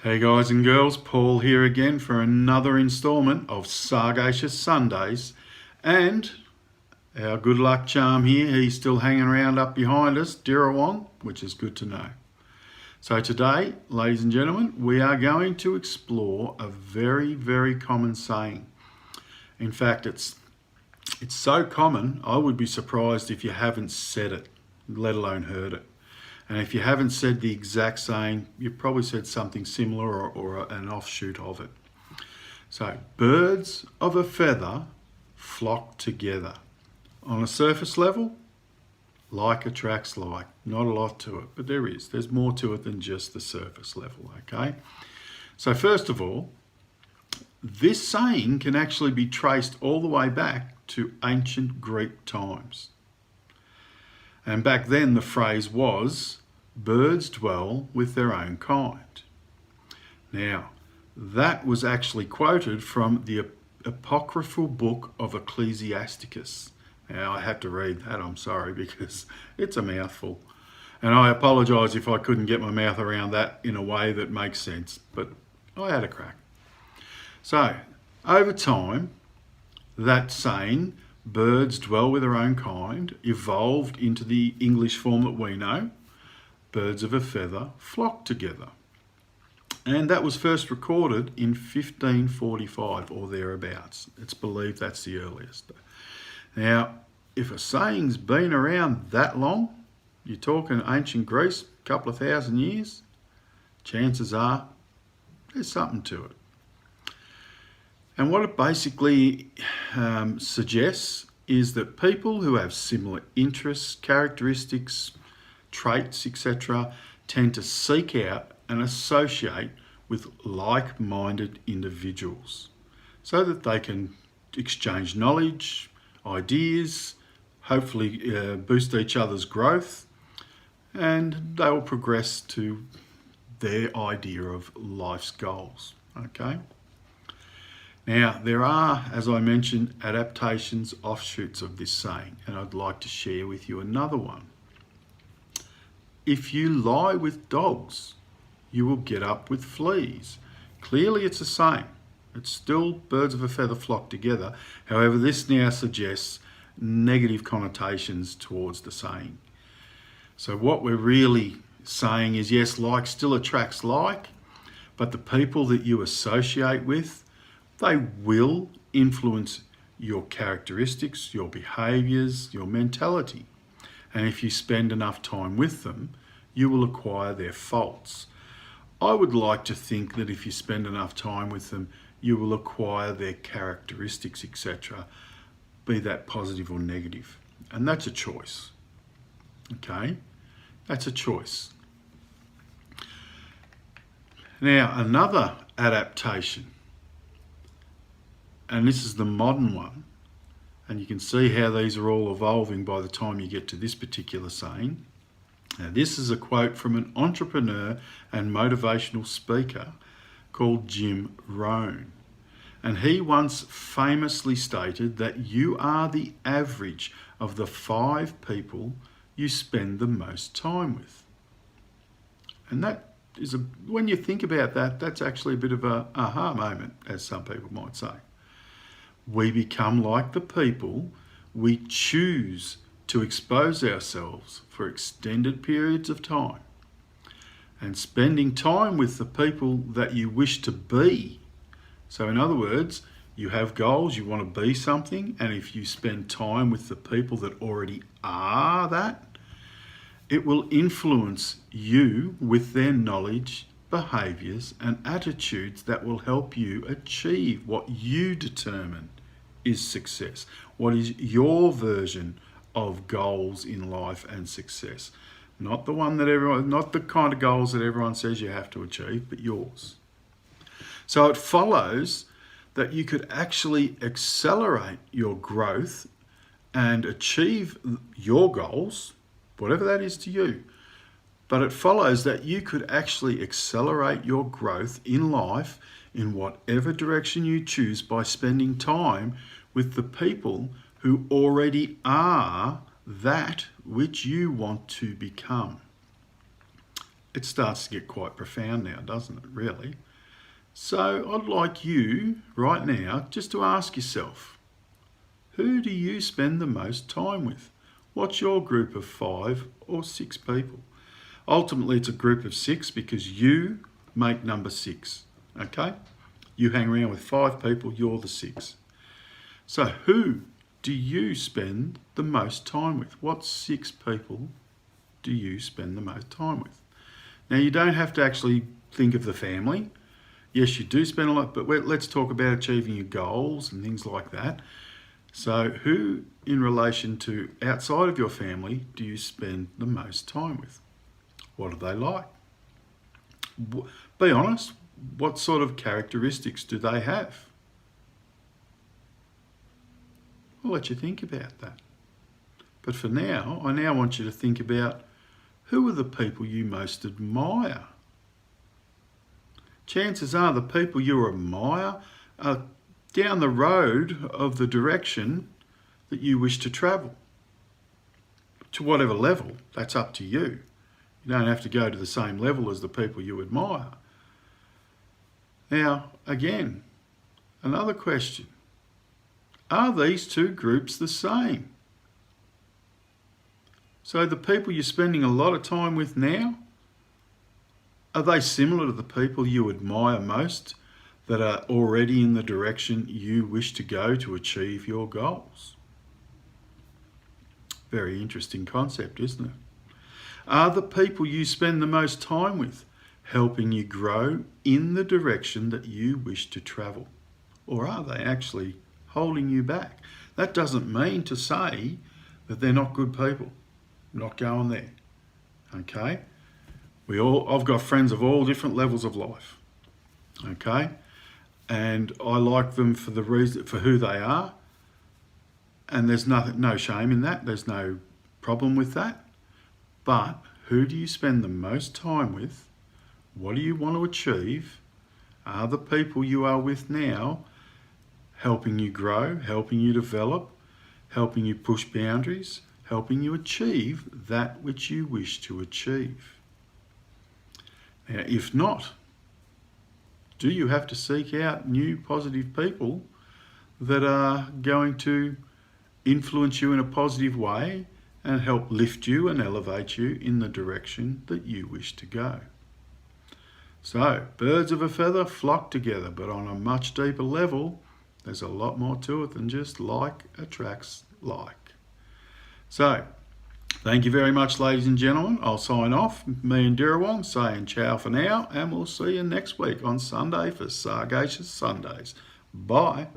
Hey guys and girls, Paul here again for another instalment of Sargacious Sundays, and our good luck charm here, he's still hanging around up behind us, Dirrawong, which is good to know. So today, ladies and gentlemen, we are going to explore a very, very common saying. In fact, it's so common, I would be surprised if you haven't said it, let alone heard it. And if you haven't said the exact saying, you've probably said something similar or an offshoot of it. So, birds of a feather flock together. On a surface level, like attracts like. Not a lot to it, but there is. There's more to it than just the surface level, okay? So first of all, this saying can actually be traced all the way back to ancient Greek times. And back then the phrase was, birds dwell with their own kind. Now, that was actually quoted from the apocryphal book of Ecclesiasticus. Now, I had to read that, I'm sorry, because it's a mouthful. And I apologise if I couldn't get my mouth around that in a way that makes sense, but I had a crack. So, over time, that saying, birds dwell with their own kind, evolved into the English form that we know. Birds of a feather flock together. And that was first recorded in 1545 or thereabouts. It's believed that's the earliest. Now, if a saying's been around that long, you're talking ancient Greece, a couple of thousand years, chances are there's something to it. And what it basically suggests is that people who have similar interests, characteristics, traits, etc., tend to seek out and associate with like-minded individuals so that they can exchange knowledge, ideas, hopefully boost each other's growth, and they will progress to their idea of life's goals, okay? Now, there are, as I mentioned, adaptations, offshoots of this saying, and I'd like to share with you another one. If you lie with dogs, you will get up with fleas. Clearly it's the same. It's still birds of a feather flock together. However, this now suggests negative connotations towards the saying. So what we're really saying is, yes, like still attracts like, but the people that you associate with, they will influence your characteristics, your behaviours, your mentality. And if you spend enough time with them, you will acquire their faults. I would like to think that if you spend enough time with them, you will acquire their characteristics, etc., be that positive or negative. And that's a choice. Okay? That's a choice. Now, another adaptation, and this is the modern one, and you can see how these are all evolving by the time you get to this particular saying. Now, this is a quote from an entrepreneur and motivational speaker called Jim Rohn. And he once famously stated that you are the average of the 5 people you spend the most time with. And that is, when you think about that, that's actually a bit of a aha moment, as some people might say. We become like the people we choose to expose ourselves for extended periods of time. And spending time with the people that you wish to be. So in other words, you have goals, you want to be something, and if you spend time with the people that already are that, it will influence you with their knowledge, behaviours and attitudes that will help you achieve what you determine is success. What is your version of goals in life and success? Not the one that everyone, not the kind of goals that everyone says you have to achieve, but yours. So it follows that you could actually accelerate your growth and achieve your goals, whatever that is to you. But it follows that you could actually accelerate your growth in life in whatever direction you choose by spending time with the people who already are that which you want to become. it starts to get quite profound now, doesn't it, really? So I'd like you right now just to ask yourself, who do you spend the most time with? What's your group of 5 or 6 people? Ultimately, it's a group of 6 because you make number 6, okay? You hang around with 5 people, you're the 6. So who do you spend the most time with? What 6 people do you spend the most time with? Now, you don't have to actually think of the family. Yes, you do spend a lot, but let's talk about achieving your goals and things like that. So who, in relation to outside of your family, do you spend the most time with? What are they like? Be honest, what sort of characteristics do they have? I'll let you think about that. But for now, I now want you to think about who are the people you most admire. Chances are the people you admire are down the road of the direction that you wish to travel. To whatever level, that's up to you. You don't have to go to the same level as the people you admire. Now, again, another question. Are these two groups the same? So the people you're spending a lot of time with now, are they similar to the people you admire most that are already in the direction you wish to go to achieve your goals? Very interesting concept, isn't it? Are the people you spend the most time with helping you grow in the direction that you wish to travel? Or are they actually holding you back? That doesn't mean to say that they're not good people. Not going there. Okay? I've got friends of all different levels of life. Okay? And I like them for who they are. And there's no shame in that. There's no problem with that. But who do you spend the most time with? What do you want to achieve? Are the people you are with now helping you grow, helping you develop, helping you push boundaries, helping you achieve that which you wish to achieve? Now, if not, do you have to seek out new positive people that are going to influence you in a positive way and help lift you and elevate you in the direction that you wish to go? So, birds of a feather flock together, but on a much deeper level, there's a lot more to it than just like attracts like. So, thank you very much, ladies and gentlemen. I'll sign off. Me and Dirawong saying ciao for now, and we'll see you next week on Sunday for Sargacious Sundays. Bye.